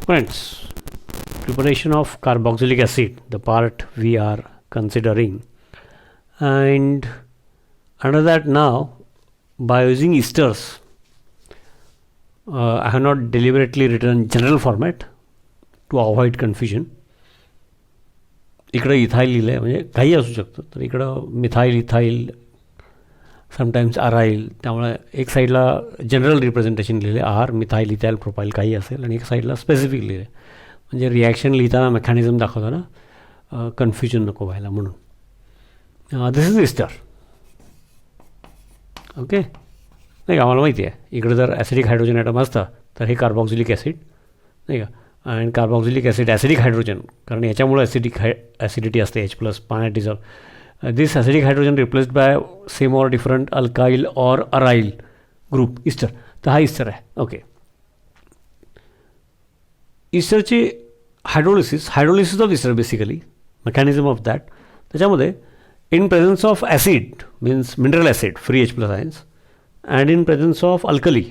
Friends, preparation of carboxylic acid, the part we are considering, and under that now by using esters, I have not deliberately written general format to avoid confusion. इकडं ethyl लिहिलं आहे, म्हणजे काही असू शकतं. तर इकडं methyl, ethyl, sometimes अराईल, त्यामुळे एक साईडला जनरल रिप्रेझेंटेशन लिहिले आर, मिथाईल, इथाईल, प्रोपाईल काही असेल, आणि एक साईडला स्पेसिफिक लिहिले, म्हणजे रिॲक्शन लिहिताना मेकॅनिझम दाखवताना कन्फ्युजन नको व्हायला म्हणून. दिस इज इस्टर. ओके, नाही का, आम्हाला माहिती आहे इकडे जर ॲसिडिक हायड्रोजन ॲटम असता तर हे कार्बॉक्सिलिक ॲसिड, नाही का, आणि कार्बॉक्सिलिक ॲसिड ॲसिडिक हायड्रोजन, कारण याच्यामुळे ॲसिडिटी असते, H+ पाण्यात dissolve. This acidic hydrogen replaced by same or different alkyl or aryl group, ester. तर हा इस्टर आहे. ओके, इस्टरची hydrolysis of ester basically mechanism of that. त्याच्यामध्ये in presence of acid means mineral acid free H+ ions, and in presence of alkali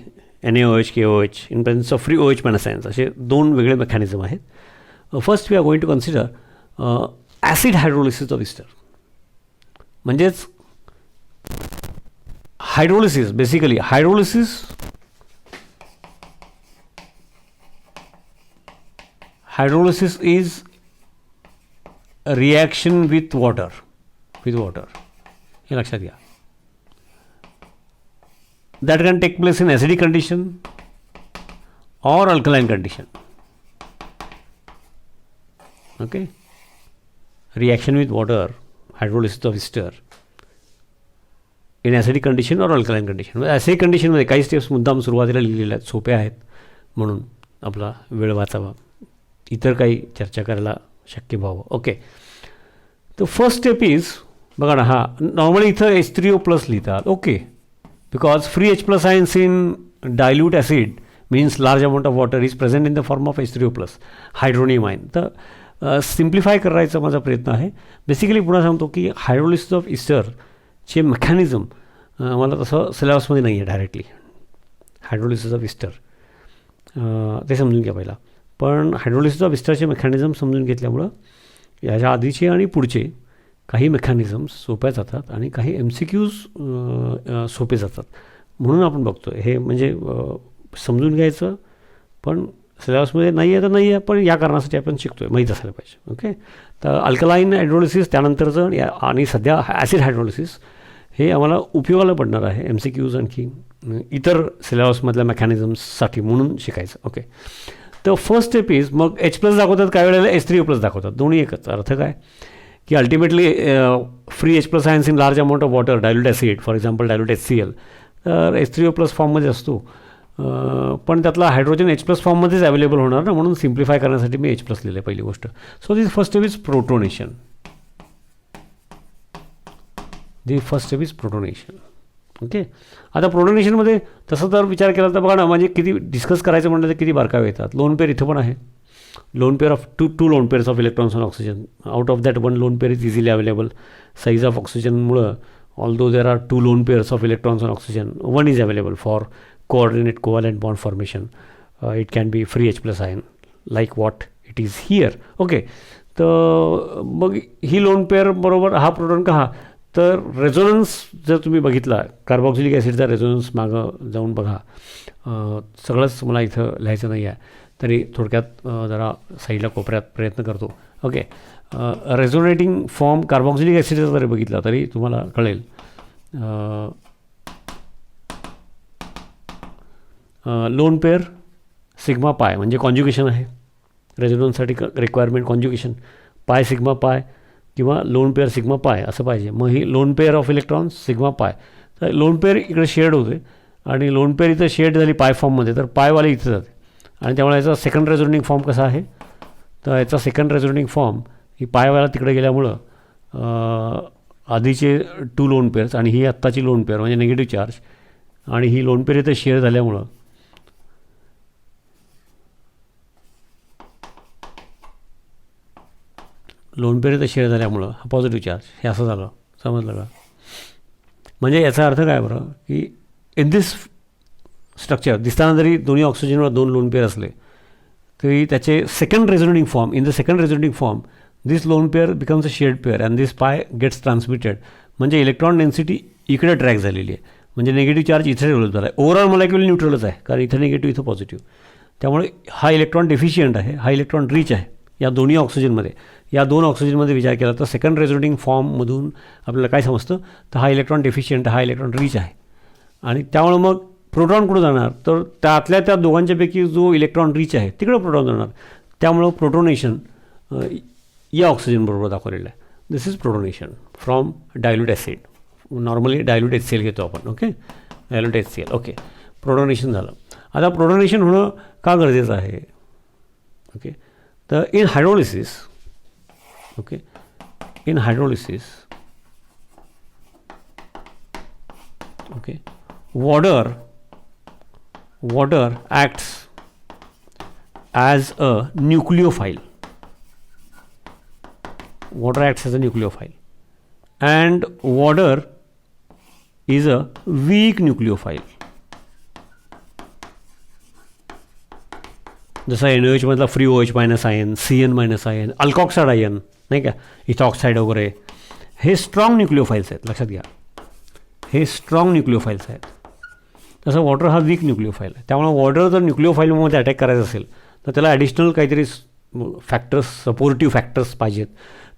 NaOH, KOH, in presence of free OH- ions, असे दोन वेगळे mechanism आहेत. First we are going to consider acid hydrolysis of Easter. म्हणजेच hydrolysis, basically hydrolysis is reaction with water. हे लक्षात घ्या. That can take place in acidic condition or alkaline condition. Okay, reaction with water, hydrolysis of ester in acidic condition or alkaline condition. acidic condition मध्ये काही steps मुद्दाम सुरुवातीला लिहिलेल्या आहेत, सोप्या आहेत म्हणून आपला वेळ वाचावा, इतर काही चर्चा करायला शक्य व्हावं. ओके, तर फर्स्ट स्टेप इज, बघा ना, हा नॉर्मली इथं H3O+ लिहितात. Okay, because free H+ ions in dilute acid means large amount of water is present in the form of H3O+, hydronium ion. तर सिम्प्लिफाय करायचा माझा प्रयत्न आहे. बेसिकली पुन्हा सांगतो की हायड्रोलिसिस ऑफ इस्टरचे मेकॅनिझम मला तसं सिलेबसमध्ये नाही आहे डायरेक्टली. हायड्रोलिसिस ऑफ इस्टर ते समजून घ्या पहिला. पण हायड्रोलिसिस ऑफ इस्टरचे मेकॅनिझम समजून घेतल्यामुळं याच्या आधीचे आणि पुढचे काही मेकॅनिझम्स सोप्या जातात आणि काही MCQs सोपे जातात. म्हणून आपण बघतो हे, म्हणजे समजून घ्यायचं, पण सिलेबसमध्ये नाही आहे तर नाही आहे, पण या कारणासाठी आपण शिकतो आहे, माहीत असायला पाहिजे. ओके, तर अल्कलाईन हायड्रोलिसिस त्यानंतरचं आणि सध्या ॲसिड हायड्रोलिसिस हे आम्हाला उपयोगाला पडणार आहे MCQs आणखी इतर सिलेबसमधल्या मेकॅनिझम्ससाठी म्हणून शिकायचं. ओके, तर फर्स्ट स्टेप इज, मग H+ दाखवतात, काही वेळेला H3O+ दाखवतात, दोन्ही एकच. अर्थ काय की ultimately free H+ ions in large amount of water, dilute acid, for example dilute HCl, तर H3O+ फॉर्ममध्ये असतो, पण त्यातला हायड्रोजन H+ फॉर्ममध्येच अवेलेबल होणार ना, म्हणून सिम्प्लिफाय करण्यासाठी मी H+ लिहिलं आहे पहिली गोष्ट. So this first step is protonation. Okay, आता प्रोटोनेशनमध्ये तसं तर विचार केला तर बघा ना, म्हणजे किती डिस्कस करायचं म्हटलं तर किती बारकावे येतात. लोन पेअर इथं पण आहे. Lone pair of two lone pairs of electrons on oxygen. Out of that, one lone pair is easily available. Size of oxygen मुळे, although there are two lone pairs of electrons on oxygen, one is available for coordinate covalent bond formation. It can be free H+ ion like what it is here. Okay, तर मग ही lone pair बरोबर हा proton का, हा तर resonance जर तुम्ही बघितला, कार्बॉक्सिलिक ॲसिडचा रेझोनन्स मागं जाऊन बघा. सगळंच मला इथं लिहायचं नाही आहे, तरी थोडक्यात जरा साईडला कोपऱ्यात प्रयत्न करतो. ओके, रेझोनेटिंग फॉर्म कार्बॉक्सिलिक ॲसिडचा जरी बघितला तरी तुम्हाला कळेल. लोन पेअर सिग्मा पाय म्हणजे कॉन्ज्युगेशन आहे, रेझोनन्ससाठी रिक्वायरमेंट कॉन्ज्युगेशन, पाय सिग्मा पाय किंवा लोन पेअर सिग्मा पाय असं पाहिजे. मग ही lone pair of electrons sigma pi. तर लोन पेअर इकडे शेड होते आणि लोन पेअर इथं शेड झाली पाय फॉर्ममध्ये, तर पायवाले इथं जाते, आणि त्यामुळे याचा सेकंड रेझोनेटिंग फॉर्म कसा आहे, तर याचा सेकंड रेझोनेटिंग फॉर्म ही पायवाला तिकडे गेल्यामुळं आधीचे टू लोन पेअर्स आणि ही आत्ताची लोन पेअर म्हणजे निगेटिव्ह चार्ज, आणि ही लोन पेअर इथं शेअर झाल्यामुळं हा पॉझिटिव्ह चार्ज हे असं झालं. समजलं का? म्हणजे याचा अर्थ काय बरं, की इन दिस स्ट्रक्चर दिसताना जरी दोन्ही ऑक्सिजनवर दोन लोन पेअर असले की त्याचे second resonating form, in the second resonating form this lone pair becomes a shared pair and this pair gets transmitted. म्हणजे इलेक्ट्रॉन डेन्सिटी इकडे ट्रॅक झालेली आहे, म्हणजे निगेटिव्ह चार्ज इथे डेव्हलप झाला आहे. ओव्हरऑल मॉलिक्युल न्यूट्रलच आहे, कारण इथं निगेटिव्ह इथं पॉझिटिव्ह. त्यामुळे हा इलेक्ट्रॉन डेफिशियंट आहे, हा इलेक्ट्रॉन रिच आहे या दोन्ही ऑक्सिजनमध्ये. या दोन ऑक्सिजनमध्ये विचार केला तर सेकंड रेझोनेटिंग फॉर्ममधून आपल्याला काय समजतं, तर हा इलेक्ट्रॉन डेफिशियंट, हा इलेक्ट्रॉन रिच आहे. आणि त्यामुळे मग प्रोटॉन कुठं जाणार, तर त्यातल्या त्या दोघांच्यापैकी जो इलेक्ट्रॉन रिच आहे तिकडं प्रोटॉन जाणार. त्यामुळं प्रोटोनेशन या ऑक्सिजनबरोबर दाखवलेलं आहे. This is protonation from dilute acid. Normally dilute HCl घेतो आपण. Okay, dilute HCl. Okay, protonation झालं. आता प्रोटोनेशन होणं का गरजेचं आहे? ओके, तर in hydrolysis, okay, in hydrolysis, okay, water acts as a nucleophile. Water acts as a nucleophile, and water is a weak nucleophile. जसं NaOH मधला free OH minus ion, CN minus ion, alkoxide ion नाही का, इथॉक्साईड वगैरे, हे strong न्यूक्लिओफाईल्स आहेत. लक्षात घ्या, हे स्ट्रॉंग न्यूक्लिओफाईल्स आहेत. तसं वॉटर हा वीक न्यूक्लिओफाईल आहे. त्यामुळे वॉटर जर न्यूक्लिओफाईलमध्ये अटॅक करायचं असेल तर त्याला ॲडिशनल काहीतरी फॅक्टर्स, सपोर्टिव्ह फॅक्टर्स पाहिजेत.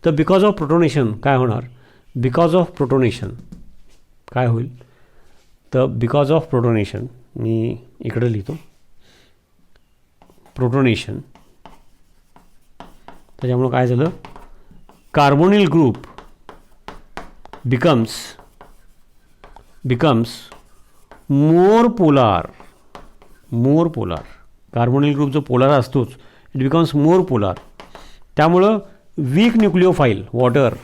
तर बिकॉज ऑफ प्रोटोनेशन काय होणार, बिकॉज ऑफ प्रोटोनेशन काय होईल, तर बिकॉज ऑफ प्रोटोनेशन मी इकडे लिहितो प्रोटोनेशन. त्याच्यामुळं काय झालं, carbonyl group becomes more polar. Carbonyl group जो पोलार असतोच, इट बिकम्स मोर पोलार. त्यामुळं weak nucleophile, water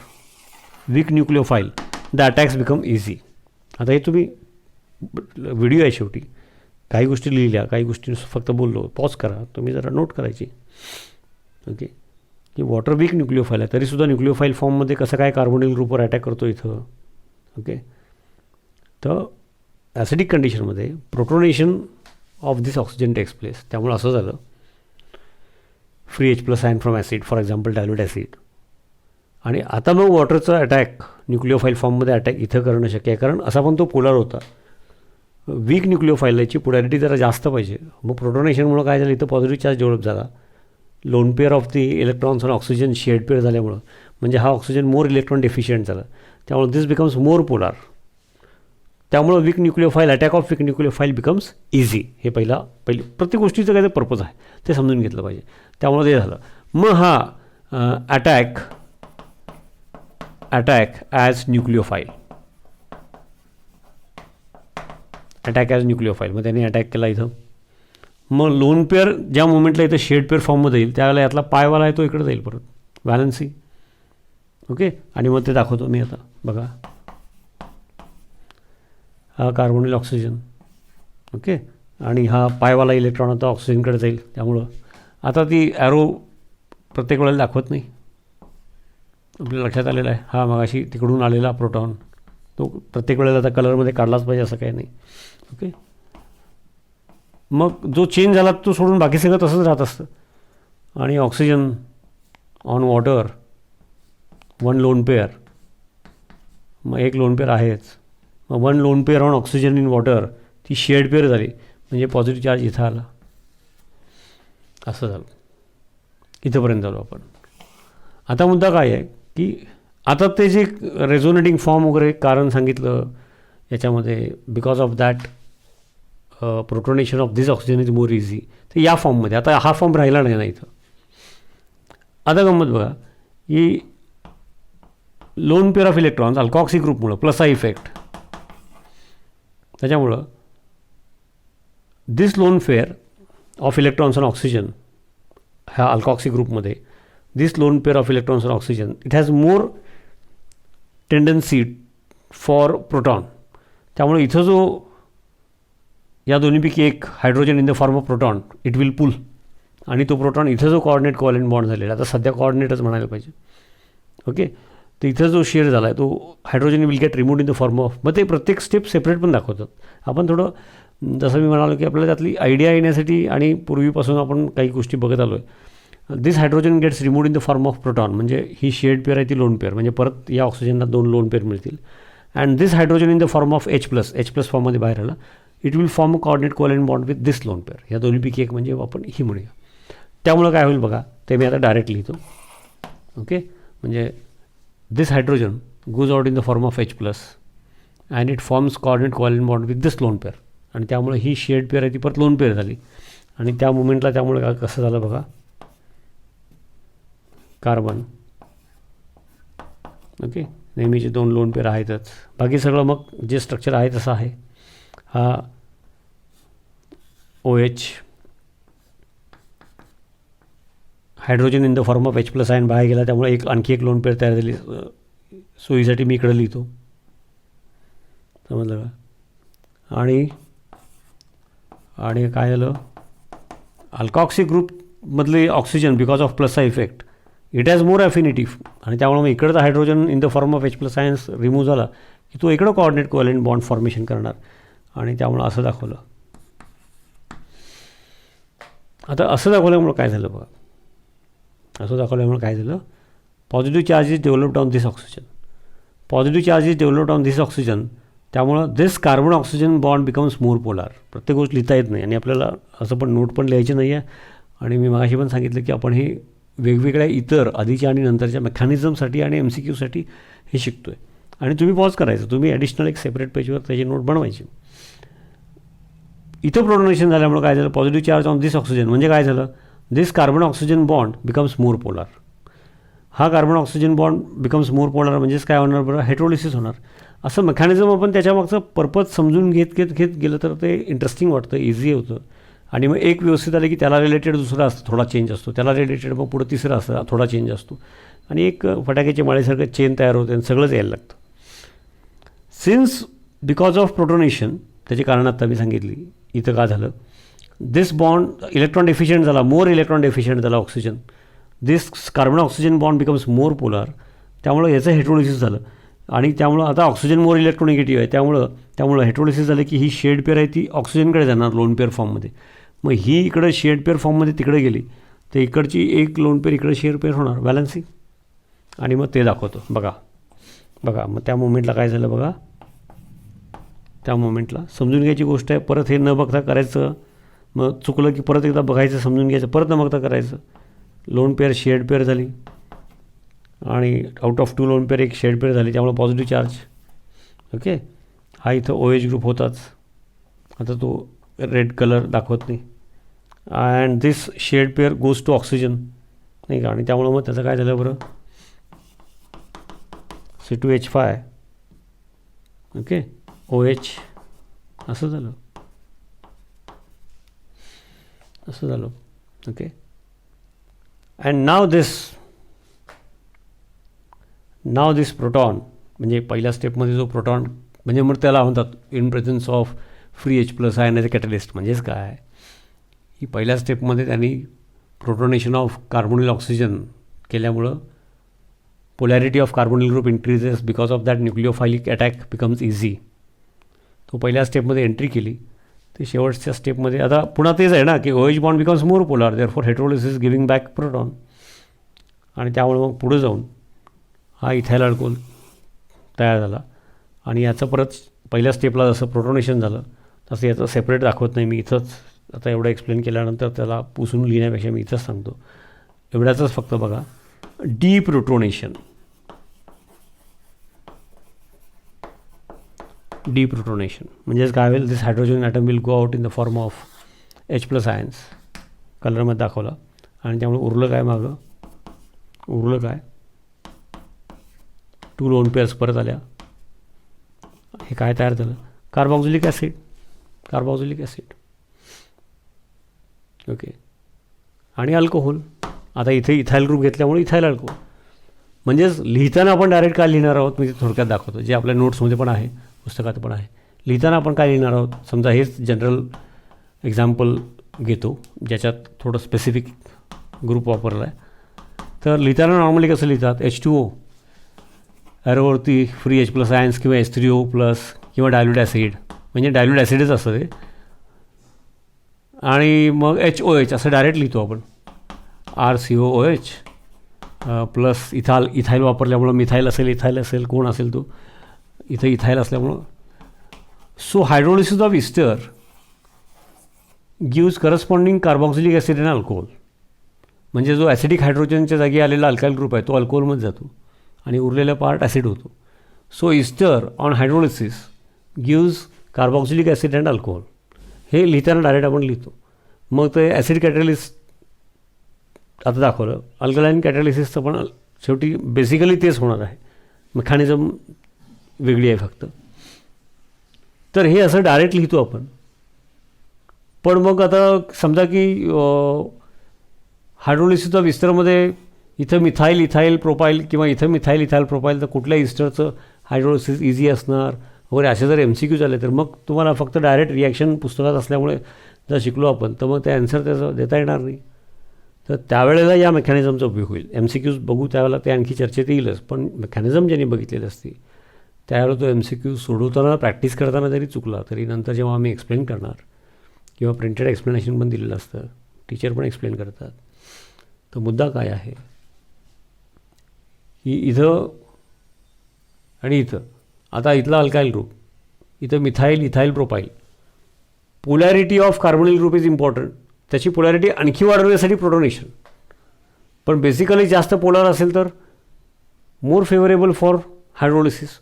weak nucleophile, the attacks become easy. आता हे तुम्ही व्हिडिओ आहे शेवटी, काही गोष्टी लिहिल्या, काही गोष्टी फक्त बोललो, पॉज करा, तुम्ही जरा नोट करायची. ओके, की वॉटर वीक न्यूक्लिओफाईल आहे, तरीसुद्धा न्यूक्लिओफाईल फॉर्ममध्ये कसं काय कार्बोनिल ग्रुपवर अटॅक करतो इथं. ओके, तर ॲसिडिक कंडिशनमध्ये protonation of this oxygen takes place. त्यामुळे असं झालं, free H+ ion from acid, for example dilute acid. आणि आता मग वॉटरचा अटॅक न्यूक्लिओफाईल फॉर्ममध्ये अटॅक इथं करणं शक्य आहे, कारण असा पण तो पोलार होता. वीक न्यूक्लिओफाईलची पोलॅरिटी जरा जास्त पाहिजे. मग प्रोटोनेशनमुळं काय झालं, इथं पॉझिटिव्ह चार्ज डेव्हलप झाला. Lone pair of the electrons आणि ऑक्सिजन शेड पेअर झाल्यामुळं, म्हणजे हा ऑक्सिजन मोर इलेक्ट्रॉन डेफिशियंट झाला. त्यामुळे दिस बिकम्स मोर पोलार. त्यामुळं weak nucleophile, attack of weak nucleophile becomes easy. हे पहिली प्रत्येक गोष्टीचं काय पर्पज आहे ते समजून घेतलं पाहिजे. त्यामुळे ते झालं. मग हा attack as nucleophile, attack as nucleophile. मग त्याने अटॅक केला इथं. मग लोन पेअर ज्या मोमेंटला इथं शेड पेअर फॉर्ममध्ये येईल त्यावेळेला यातला पायवाला आहे तो इकडे जाईल परत, व्हॅलन्सी. ओके, आणि मग ते दाखवतो मी आता. बघा, हा कार्बोनिल ऑक्सिजन. ओके, आणि हा पायवाला इलेक्ट्रॉन आता ऑक्सिजनकडे जाईल. त्यामुळं आता ती ॲरो प्रत्येक वेळेला दाखवत नाही. आपल्या लक्षात आलेलं आहे, हा मगाशी तिकडून आलेला प्रोटॉन तो प्रत्येक वेळेला आता कलरमध्ये काढलाच पाहिजे असं काही नाही. ओके, मग जो चेंज झाला तो सोडून बाकी सगळं तसंच राहत असतं. आणि oxygen on water, one lone pair, मग एक लोन पेअर आहेच. मग one lone pair on oxygen in water, ती शेड पेअर झाली, म्हणजे पॉझिटिव्ह चार्ज इथं आला. असं झालं, इथंपर्यंत झालो आपण. आता मुद्दा काय आहे की आता ते जे रेझोनेटिंग फॉर्म वगैरे कारण सांगितलं याच्यामध्ये, because of that protonation of this oxygen is more easy. तर या फॉर्ममध्ये आता हा फॉर्म राहिला नाही ना इथं. आता गंमत बघा की lone pair of electrons alkoxy ग्रुपमुळं प्लस हा इफेक्ट, त्याच्यामुळं this lone pair of electrons on oxygen ह्या अल्कॉक्सी ग्रुपमध्ये, this lone pair of electrons on oxygen it has more tendency for proton. त्यामुळे इथं जो या दोन्हीपैकी एक hydrogen in the form of proton it will pull, आणि तो प्रोटॉन इथं जो कोऑर्डिनेट कोव्हॅलेंट बॉन्ड झालेला, आता सध्या कोऑर्डिनेटच म्हणायला पाहिजे. ओके, तर इथं जो शेअर झाला आहे तो hydrogen will get removed in the form of, मग ते प्रत्येक स्टेप सेपरेट पण दाखवतात. आपण थोडं जसं मी म्हणालो की आपल्याला त्यातली आयडिया येण्यासाठी आणि पूर्वीपासून आपण काही गोष्टी बघत आलो आहे. This hydrogen gets removed in the form of proton, म्हणजे ही शेड पेअर आहे ती लोन पेअर, म्हणजे परत या ऑक्सिजनला 2 लोन पेअर मिळतील. And this hydrogen in the form of H plus फॉर्ममध्ये बाहेर आला. It will form a coordinate covalent bond with this lone pair. या दोन्हीपैकी एक म्हणजे आपण ही म्हणूया. त्यामुळं काय होईल बघा, ते मी आता डायरेक्ट लिहितो. ओके, म्हणजे this hydrogen goes out in the form of H plus and it forms coordinate covalent bond with this lone pair. आणि त्यामुळे ही शेड पेअर आहे ती परत लोन पेअर झाली. आणि त्या मुमेंटला त्यामुळे काय कसं झालं बघा, कार्बन. ओके, नेहमीचे 2 लोन पेअर आहेतच, बाकी सगळं मग जे स्ट्रक्चर आहे तसं आहे. हा OH hydrogen in the form of H plus ion बाहेर गेला, त्यामुळे आणखी एक लोन पेअर तयार झाली. सोयीसाठी मी इकडे लिहितो, समजलं का. आणि काय झालं, अल्कॉक्सी ग्रुपमधले ऑक्सिजन बिकॉज ऑफ प्लसचा effect it has more affinity. आणि त्यामुळे मग इकडचा hydrogen in the form of H plus ions remove झाला की तो इकडं कोऑर्डिनेट कोव्हॅलेंट बॉन्ड फॉर्मेशन करणार. आणि त्यामुळं असं दाखवलं. आता असं दाखवल्यामुळं काय झालं बघा, असं दाखवल्यामुळे काय झालं, positive charges developed on this oxygen. Positive charges developed on this oxygen, त्यामुळं this carbon oxygen bond becomes more polar. प्रत्येक गोष्ट लिहिता येत नाही आणि आपल्याला असं पण नोट पण लिहायची नाही आहे. आणि मी मगाशी पण सांगितलं की आपण हे वेगवेगळ्या इतर आधीच्या आणि नंतरच्या मेकॅनिझमसाठी आणि MCQसाठी हे शिकतो आहे. आणि तुम्ही पॉज करायचं, तुम्ही ॲडिशनल एक सेपरेट पेजवर त्याची नोट बनवायची. इथं प्रोटोनेशन झाल्यामुळे काय झालं, positive charge on this oxygen म्हणजे काय झालं, this carbon oxygen bond becomes more polar. हा carbon oxygen bond becomes more polar म्हणजेच काय होणार बरं, हायड्रोलिसिस होणार. असं मेकॅनिझम आपण त्याच्यामागचं पर्पज समजून घेत गेलं तर ते इंटरेस्टिंग वाटतं, इझी होतं. आणि मग एक व्यवस्थित आलं की त्याला रिलेटेड दुसरा असतं, थोडा चेंज असतो, त्याला रिलेटेड मग पुढं तिसरं असतं, थोडा चेंज असतो. आणि एक फटाक्याच्या माळेसारखं चेन तयार होते आणि सगळंच यायला लागतं. सिन्स बिकॉज ऑफ प्रोटोनेशन, त्याची कारण आता मी सांगितली. इथं काय झालं, दिस बॉन्ड इलेक्ट्रॉन डेफिशियंट झाला, मोर इलेक्ट्रॉन डेफिशियंट झाला oxygen. This carbon oxygen bond becomes more polar, त्यामुळं याचं हायड्रोलिसिस झालं. आणि त्यामुळं आता ऑक्सिजन मोर इलेक्ट्रोनिगेटिव्ह आहे, त्यामुळं हायड्रोलिसिस झालं की ही शेड पेअर आहे ती ऑक्सिजनकडे जाणार लोन पेअर फॉर्ममध्ये. मग ही इकडं शेड पेअर फॉर्ममध्ये तिकडे गेली तर इकडची एक लोन पेअर इकडे शेड पेअर होणार, बॅलन्सिंग. आणि मग ते दाखवतो बघा. मग त्या मोमेंटला काय झालं बघा, त्या मोमेंटला समजून घ्यायची गोष्ट आहे. परत हे न बघता करायचं, मग चुकलं की परत एकदा बघायचं, समजून घ्यायचं, परत न बघता करायचं. लोन पेअर शेड पेअर झाली आणि आउट ऑफ 2 लोन पेअर एक शेड पेअर झाली, त्यामुळे पॉझिटिव्ह चार्ज. ओके, हा इथं OH ग्रुप होताच, आता तो रेड कलर दाखवत नाही. And this shared pair goes to oxygen, नाही का. आणि त्यामुळं मग त्याचं काय झालं बरं, C2H5. ओके, OH असं झालं. Okay. And now this proton, म्हणजे पहिल्या स्टेपमध्ये जो प्रोटॉन, म्हणजे मग त्याला म्हणतात in presence of free H plus ion as a catalyst. म्हणजेच काय, ही पहिल्या स्टेपमध्ये त्यांनी प्रोटोनेशन ऑफ कार्बोनिल ऑक्सिजन केल्यामुळं polarity of carbonyl group increases, because of that nucleophilic attack becomes easy. तो पहिल्या स्टेपमध्ये एंट्री केली. ते शेवटच्या स्टेपमध्ये आता पुन्हा तेच आहे ना की OH bond becomes more polar, therefore hydrolysis giving back proton. आणि त्यामुळे मग पुढे जाऊन हा इथाइल अल्कोहोल तयार झाला. आणि याचं परत पहिल्या स्टेपला जसं प्रोटोनेशन झालं तसं याचं सेपरेट दाखवत नाही मी इथंच. आता एवढं एक्सप्लेन केल्यानंतर त्याला पुसून लिहिण्यापेक्षा मी इथंच सांगतो. एवढ्याचंच फक्त बघा, डीप्रोटोनेशन. डीप्रोटोनेशन म्हणजेच काय होईल, this hydrogen atom will go out in the form of H plus ions, कलरमध्ये दाखवला. आणि त्यामुळे उरलं काय, 2 लोन पेअर्स परत आल्या. हे काय तयार झालं, कार्बॉक्झिलिक ॲसिड. ओके, आणि अल्कोहोल. आता इथे इथाइल ग्रुप घेतल्यामुळे इथाइल अल्कोहोल. म्हणजेच लिहिताना आपण डायरेक्ट काय लिहिणार आहोत मी थोडक्यात दाखवतो, जे आपल्या नोट्समध्ये पण आहे, पुस्तकात पण आहे. लिहिताना आपण काय लिहिणार आहोत, समजा हेच जनरल एक्झाम्पल घेतो ज्याच्यात थोडं स्पेसिफिक ग्रुप वापरला आहे. तर लिहिताना नॉर्मली कसं लिहितात, H2O ॲरोवरती फ्री H प्लस आयन्स किंवा H3O प्लस किंवा डायल्यूट ॲसिड, म्हणजे डायल्यूट ॲसिडच असतं ते. आणि मग HOH असं डायरेक्ट लिहितो आपण, RCOOH प्लस इथाईल वापरल्यामुळं मिथाईल असेल, कोण असेल तो, इथं इथाईल असल्यामुळं. So hydrolysis of ester gives corresponding carboxylic acid and alcohol. म्हणजे जो ॲसिडिक हायड्रोजनच्या जागी आलेला अल्काईल ग्रुप आहे तो अल्कोहोलमध्ये जातो आणि उरलेला पार्ट ॲसिड होतो. So ester on hydrolysis gives carboxylic acid and alcohol. हे लिहिताना डायरेक्ट आपण लिहितो. मग ते ॲसिड कॅटॅलिस आता दाखवलं. अल्कलाईन कॅटॅलिसिसचं पण शेवटी बेसिकली तेच होणार आहे, मेकॅनिझम वेगळी आहे फक्त. तर हे असं डायरेक्ट लिहितो आपण. पण मग आता समजा की हायड्रोलिसिस ऑफ इस्टरमध्ये इथं मिथाईल इथाईल प्रोपाईल किंवा इथं मिथाईल इथाईल प्रोपाईल, तर कुठल्या इस्टरचं हायड्रोलिसिस इझी असणार वगैरे असे जर MCQ झाले तर मग तुम्हाला फक्त डायरेक्ट रिॲक्शन पुस्तकात असल्यामुळे जर शिकलो आपण तर मग ते ॲन्सर त्याचं देता येणार नाही. तर त्यावेळेला या मेकॅनिझमचा उपयोग होईल. MCQज बघू त्यावेळेला ते आणखी चर्चेत येईलच, पण मेकॅनिझम ज्यांनी बघितलेली असते त्यावेळेला तो MCQ सोडवताना प्रॅक्टिस करताना जरी चुकला तरी नंतर जेव्हा आम्ही एक्सप्लेन करणार किंवा प्रिंटेड एक्सप्लेनेशन पण दिलेलं असतं, टीचर पण एक्सप्लेन करतात. तर मुद्दा काय आहे की इथं आणि इथं आता इथला अल्काईल ग्रुप, इथं methyl ethyl profile, polarity of carbonyl group is important. त्याची पोलॅरिटी आणखी वाढवण्यासाठी प्रोटोनेशन, पण बेसिकली जास्त पोलार असेल तर मोर फेवरेबल फॉर हायड्रोलिसिस.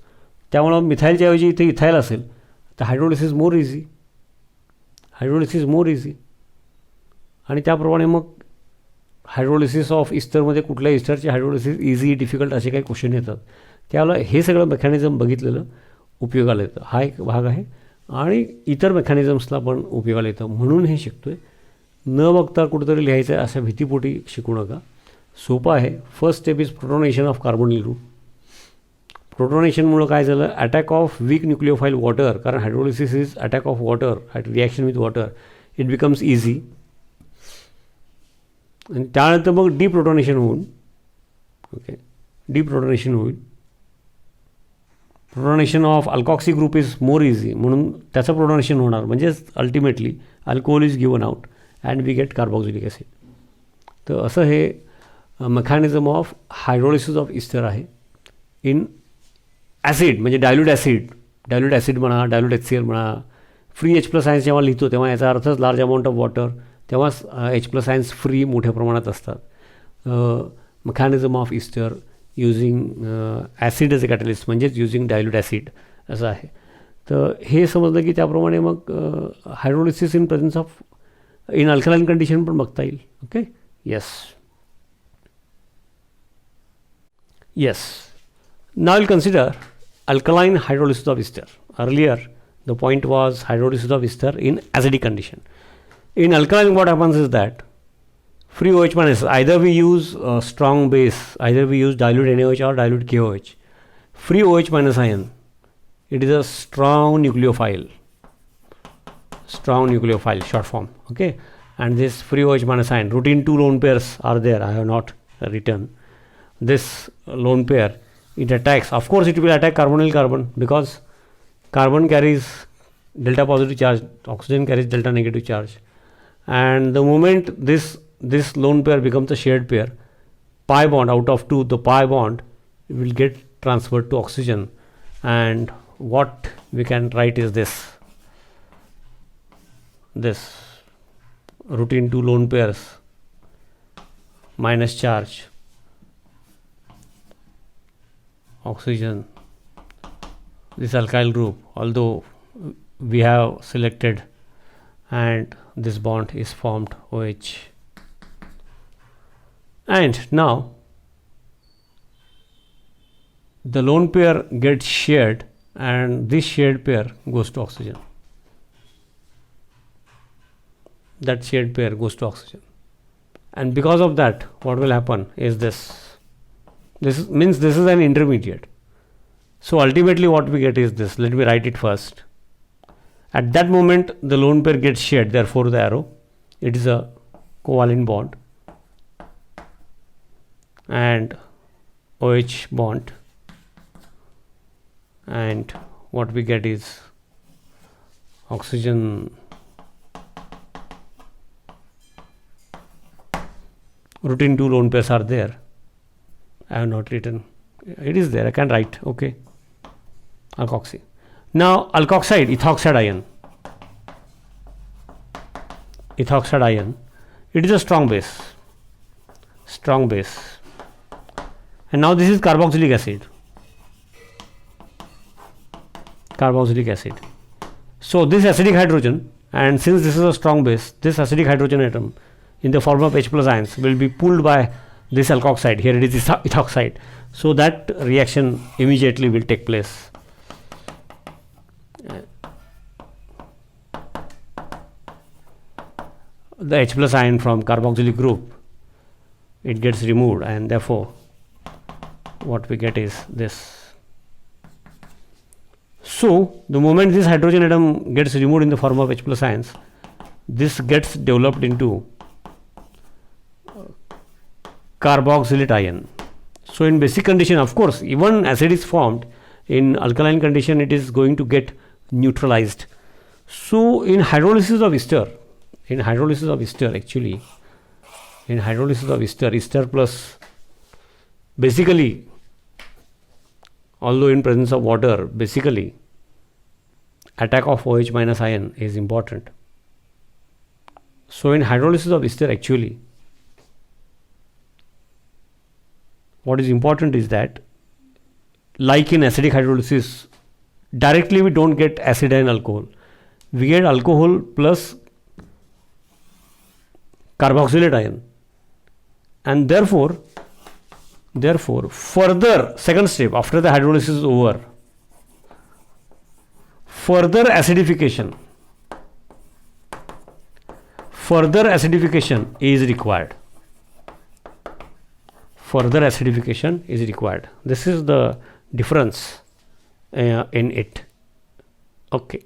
त्यामुळं मिथाईलच्या ऐवजी इथे इथाईल असेल तर हायड्रोलिसिस मोर इझी. आणि त्याप्रमाणे मग हायड्रोलिसिस ऑफ इस्टरमध्ये कुठल्या इस्टरचे हायड्रोलिसिस इझी डिफिकल्ट असे काही क्वेश्चन येतात. त्याला हे सगळं मेकॅनिझम बघितलेलं उपयोगाला येतं. हा एक भाग आहे. आणि इतर मेकॅनिझम्सला पण उपयोगाला येतं म्हणून हे शिकतो आहे. न बघता कुठंतरी लिहायचं आहे अशा भीतीपोटी शिकू नका. सोपं आहे. First step is protonation of carbonyl group. प्रोटोनेशनमुळं काय झालं, attack of weak nucleophile water, कारण hydrolysis is attack of water, reaction with water, it becomes easy. आणि त्यानंतर मग डिप्रोटोनेशन होईल. Protonation of alkoxy group is more easy, म्हणून त्याचं प्रोटोनेशन होणार. म्हणजेच ultimately alcohol is given out and we get carboxylic acid. तर असं हे mechanism of hydrolysis of ester आहे. इन ॲसिड म्हणजे डायल्यूट ॲसिड म्हणा, डायल्यूट HCl म्हणा. फ्री H+ जेव्हा लिहितो तेव्हा याचा अर्थच लार्ज अमाऊंट ऑफ वॉटर, तेव्हाच H+ फ्री मोठ्या प्रमाणात असतात. Mechanism of ester using acid as a catalyst, म्हणजेच युजिंग डायल्यूट ॲसिड असं आहे. तर हे समजलं की त्याप्रमाणे मग hydrolysis in presence of in alkaline condition पण बघता येईल. Okay, yes. Now we'll consider alkaline hydrolysis of ester. Earlier, the point was hydrolysis of ester in acidic condition. In alkaline, what happens is that free OH minus, either we use strong base, either we use dilute NaOH or dilute KOH. Free OH minus ion, it is a strong nucleophile, short form. Okay, and this free OH minus ion, routine 2 lone pairs are there. I have not written this lone pair. It attacks, of course it will attack carbonyl carbon because carbon carries delta positive charge, oxygen carries delta negative charge, and the moment this lone pair becomes a shared pair, pi bond out of 2, the pi bond will get transferred to oxygen, and what we can write is this routine 2 lone pairs minus charge oxygen, this alkyl group, although we have selected, and this bond is formed OH. And now the lone pair gets shared and this shared pair goes to oxygen. That shared pair goes to oxygen, and because of that what will happen is this means this is an intermediate. So ultimately what we get is this. Let me write it first. At that moment the lone pair gets shared, therefore the arrow, it is a covalent bond, and OH bond, and what we get is oxygen routine 2 lone pairs are there. I have not written. It is there. I can write. Okay. Alkoxy. Now alkoxide, ethoxide ion. Ethoxide ion. It is a strong base. Strong base. And now this is carboxylic acid. Carboxylic acid. So this acidic hydrogen, and since this is a strong base, this acidic hydrogen atom in the form of H plus ions will be pulled by this alkoxide. Here it is ethoxide. So that reaction immediately will take place. The H plus ion from carboxylic group, it gets removed, and therefore what we get is this. So the moment this hydrogen atom gets removed in the form of H plus ions, this gets developed into carboxylate ion. So in basic condition, of course, even acid is formed, in alkaline condition it is going to get neutralized. So in hydrolysis of ester, ester plus, basically, although in presence of water, basically attack of OH minus ion is important. So in hydrolysis of ester, actually what is important is that, like in acidic hydrolysis, directly we don't get acid and alcohol. We get alcohol plus carboxylate ion, and therefore further, second step after the hydrolysis is over, further acidification is required. This is the difference in it. Okay.